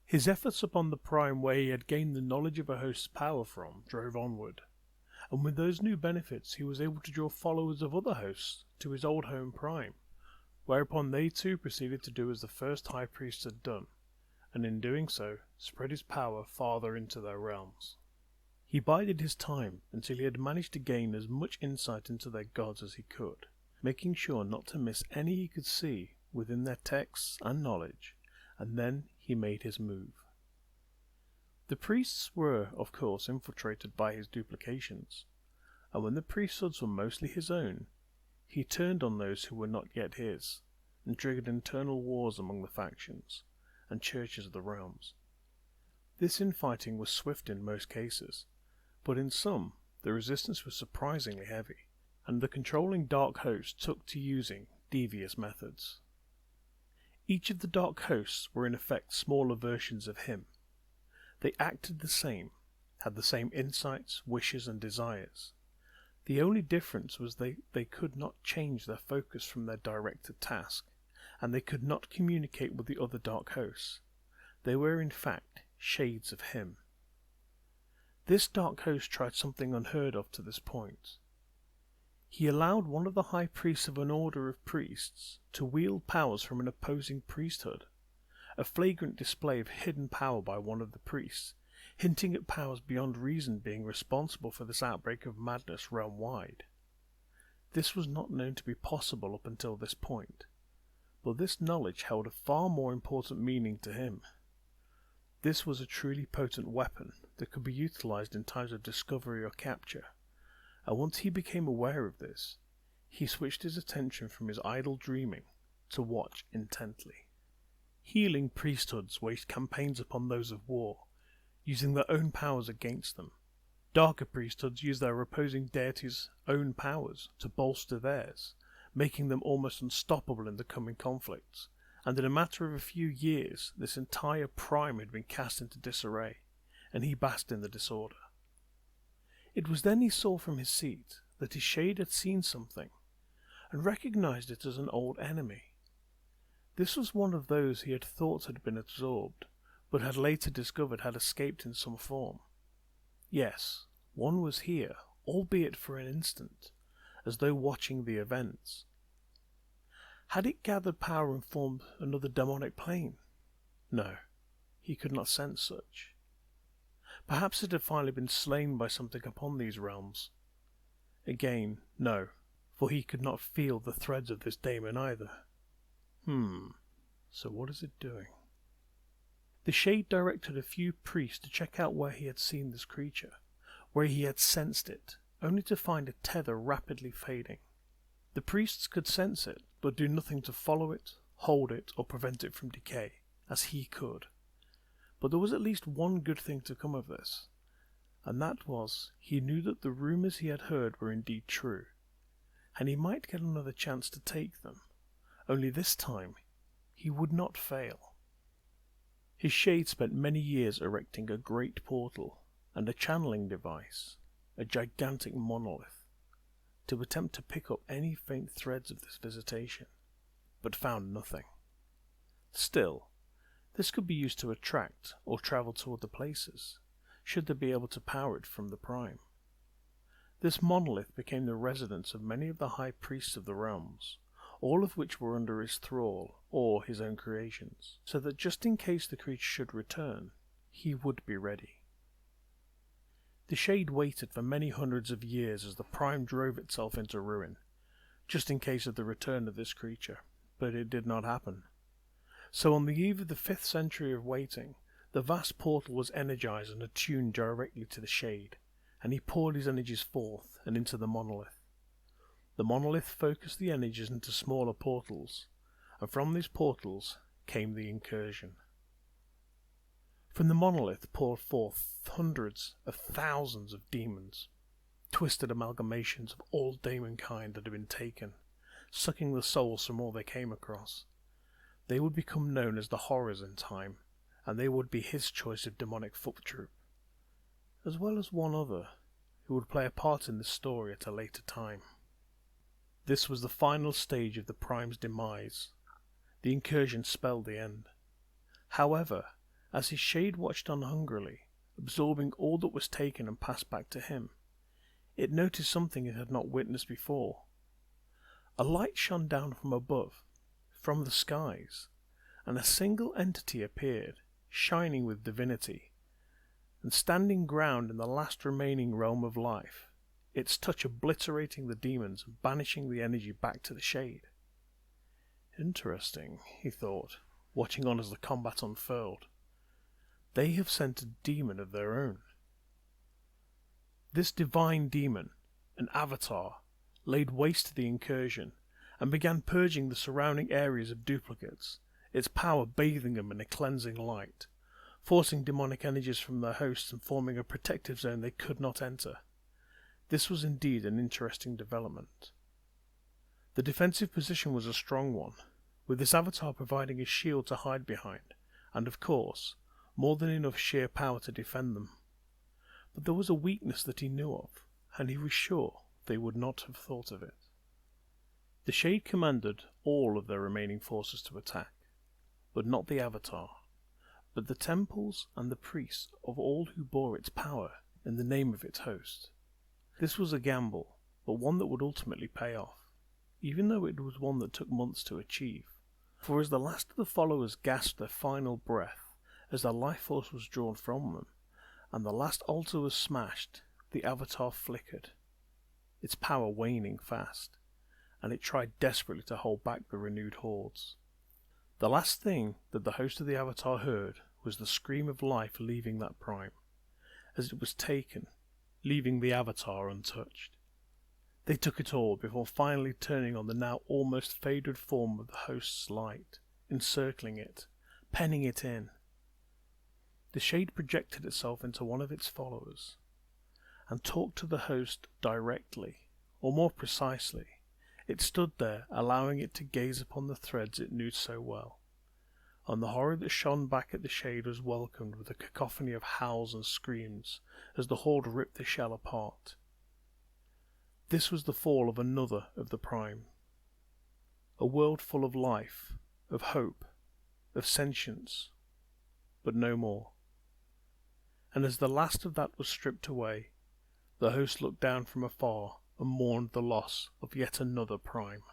His efforts upon the Prime, where he had gained the knowledge of a host's power from, drove onward, and with those new benefits he was able to draw followers of other hosts to his old home Prime, whereupon they too proceeded to do as the first High Priest had done, and in doing so spread his power farther into their realms. He bided his time until he had managed to gain as much insight into their gods as he could, making sure not to miss any he could see within their texts and knowledge, and then he made his move. The priests were, of course, infiltrated by his duplications, and when the priesthoods were mostly his own, he turned on those who were not yet his, and triggered internal wars among the factions and churches of the realms. This infighting was swift in most cases, but in some the resistance was surprisingly heavy, and the controlling Dark Host took to using devious methods. Each of the Dark Hosts were in effect smaller versions of him. They acted the same, had the same insights, wishes and desires. The only difference was they could not change their focus from their directed task, and they could not communicate with the other Dark Hosts. They were in fact shades of him. This Dark Host tried something unheard of to this point. He allowed one of the High Priests of an order of priests to wield powers from an opposing priesthood, a flagrant display of hidden power by one of the priests, hinting at powers beyond reason being responsible for this outbreak of madness realm-wide. This was not known to be possible up until this point, but this knowledge held a far more important meaning to him. This was a truly potent weapon that could be utilized in times of discovery or capture, and once he became aware of this, he switched his attention from his idle dreaming to watch intently. Healing priesthoods waged campaigns upon those of war, using their own powers against them. Darker priesthoods used their opposing deities' own powers to bolster theirs, making them almost unstoppable in the coming conflicts, and in a matter of a few years this entire Prime had been cast into disarray, and he basked in the disorder. It was then he saw from his seat that his shade had seen something, and recognized it as an old enemy. This was one of those he had thought had been absorbed, but had later discovered had escaped in some form. Yes, one was here, albeit for an instant, as though watching the events. Had it gathered power and formed another demonic plane? No, he could not sense such. Perhaps it had finally been slain by something upon these realms. Again, no, for he could not feel the threads of this daemon either. So what is it doing? The shade directed a few priests to check out where he had seen this creature, where he had sensed it, only to find a tether rapidly fading. The priests could sense it, but do nothing to follow it, hold it, or prevent it from decay, as he could. But there was at least one good thing to come of this, and that was he knew that the rumours he had heard were indeed true, and he might get another chance to take them, only this time he would not fail. His shade spent many years erecting a great portal and a channeling device, a gigantic monolith, to attempt to pick up any faint threads of this visitation, but found nothing. Still, this could be used to attract or travel to other places, should they be able to power it from the Prime. This monolith became the residence of many of the high priests of the realms, all of which were under his thrall or his own creations, so that just in case the creature should return, he would be ready. The shade waited for many hundreds of years as the Prime drove itself into ruin, just in case of the return of this creature, but it did not happen. So on the eve of the 5th century of waiting, the vast portal was energized and attuned directly to the shade, and he poured his energies forth and into the monolith. The monolith focused the energies into smaller portals, and from these portals came the incursion. From the monolith poured forth hundreds of thousands of demons, twisted amalgamations of all daemonkind that had been taken, sucking the souls from all they came across. They would become known as the Horrors in time, and they would be his choice of demonic foot troop, as well as one other, who would play a part in this story at a later time. This was the final stage of the Prime's demise. The incursion spelled the end. However, As his shade watched on hungrily, absorbing all that was taken and passed back to him, it noticed something it had not witnessed before. A light shone down from above, from the skies, and a single entity appeared, shining with divinity, and standing ground in the last remaining realm of life, its touch obliterating the demons and banishing the energy back to the shade. Interesting, he thought, watching on as the combat unfurled. They have sent a demon of their own. This divine demon, an avatar, laid waste to the incursion and began purging the surrounding areas of duplicates, its power bathing them in a cleansing light, forcing demonic energies from their hosts and forming a protective zone they could not enter. This was indeed an interesting development. The defensive position was a strong one, with this avatar providing a shield to hide behind, and of course, more than enough sheer power to defend them. But there was a weakness that he knew of, and he was sure they would not have thought of it. The Shade commanded all of their remaining forces to attack, but not the Avatar, but the temples and the priests of all who bore its power in the name of its host. This was a gamble, but one that would ultimately pay off, even though it was one that took months to achieve. For as the last of the followers gasped their final breath, as their life force was drawn from them, and the last altar was smashed, the Avatar flickered, its power waning fast, and it tried desperately to hold back the renewed hordes. The last thing that the host of the Avatar heard was the scream of life leaving that prime, as it was taken, leaving the Avatar untouched. They took it all before finally turning on the now almost faded form of the host's light, encircling it, penning it in. The Shade projected itself into one of its followers, and talked to the host directly, or more precisely, it stood there allowing it to gaze upon the threads it knew so well, and the horror that shone back at the Shade was welcomed with a cacophony of howls and screams as the horde ripped the shell apart. This was the fall of another of the Prime. A world full of life, of hope, of sentience, but no more. And as the last of that was stripped away, the host looked down from afar and mourned the loss of yet another Prime.